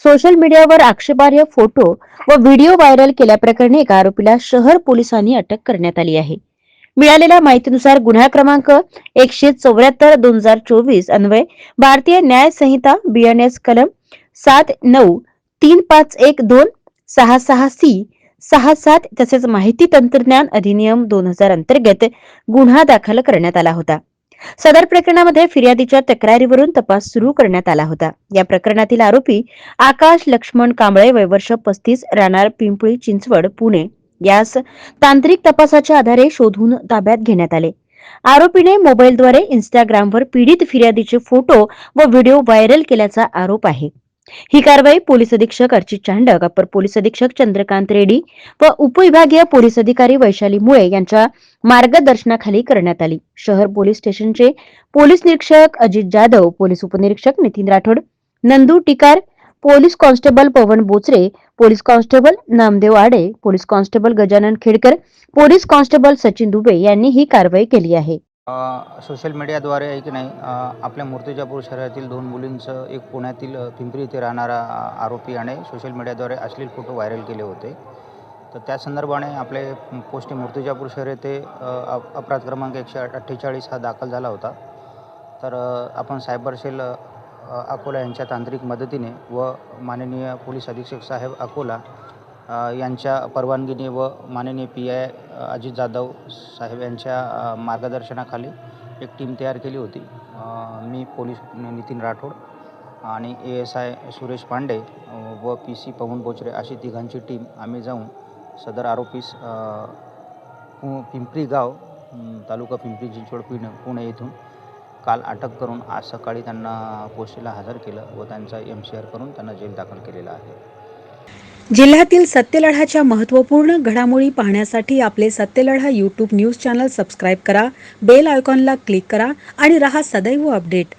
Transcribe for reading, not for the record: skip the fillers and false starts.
Social मीडियावर आक्षेपार्ह photo व व्हिडिओ व्हायरल केल्याप्रकरणी एका आरोपीला शहर पोलिसांनी अटक करण्यात आली आहे. मिळालेल्या माहितीनुसार गुन्हा क्रमांक 174/2024 अन्वये भारतीय न्याय संहिता BNS कलम 793512666C 67 तसेच माहिती तंत्रज्ञान अधिनियम 2000 अंतर्गत गुन्हा दाखल करण्यात आला होता. सदर प्रकरणामध्ये फिर्यादीच्या तक्रारीवरून तपास सुरू करण्यात आला होता. या प्रकरणातील आरोपी आकाश लक्ष्मण कांबळे वय वर्ष 35 राहणार पिंपळी चिंचवड पुणे यास तांत्रिक तपासाच्या आधारे शोधून ताब्यात घेण्यात आले. आरोपीने मोबाईलद्वारे इंस्टाग्रामवर पीडित फिर्यादीचे फोटो व व्हिडिओ व्हायरल केल्याचा आरोप आहे. ही कारवाई पोलीस अधीक्षक अर्चित चांडक, अपर पोलीस अधीक्षक चंद्रकांत रेड्डी व उपविभागीय पोलीस अधिकारी वैशाली मुळे यांच्या मार्गदर्शनाखाली करण्यात आली. शहर पोलीस स्टेशनचे पोलीस निरीक्षक अजित जाधव, पोलीस उपनिरीक्षक Nitin Rathod, Nandu Tikar, police constable Pawan Bochre, police constable Namdev Aade, police constable Gajanan Khedkar, police constable Sachin Dube यांनी ही कारवाई केली आहे. सोशल मीडियाद्वारे आहे की नाही आपल्या मूर्तिजापूर शहरातील 2 मुलींचं एक पुण्यातील पिंपरी येथे राहणारा आरोपी आणि सोशल मीडियाद्वारे अश्लील फोटो व्हायरल केले होते. तर त्या संदर्भाने आपले पोस्ट मूर्तिजापूर शहर येथे अपराध क्रमांक 148 हा दाखल झाला होता. तर आपण सायबर सेल अकोला यांच्या तांत्रिक मदतीने व माननीय पोलीस अधीक्षक साहेब अकोला यांच्या परवानगीने व माननीय PI अजित जाधव साहेब यांच्या मार्गदर्शनाखाली एक टीम तयार केली होती. मी पोलीस नितीन राठोड आणि ASI सुरेश पांडे व PC पवन बोचरे अशी तिघांची टीम आम्ही जाऊन सदर आरोपीस पिंपरी गाव तालुका पिंपरी चिंचवड पुणे येथून काल अटक करून आज सकाळी त्यांना पोस्टेला हजर केलं व त्यांचा MCR करून त्यांना जेल दाखल केलेला आहे. जिल्ह्यातील सत्यलढाच्या महत्त्वपूर्ण घडामोडी पाहण्यासाठी आपले Satyaladha YouTube news channel subscribe करा, बेल आयकॉनला क्लिक करा आणि रहा सदैव अपडेट.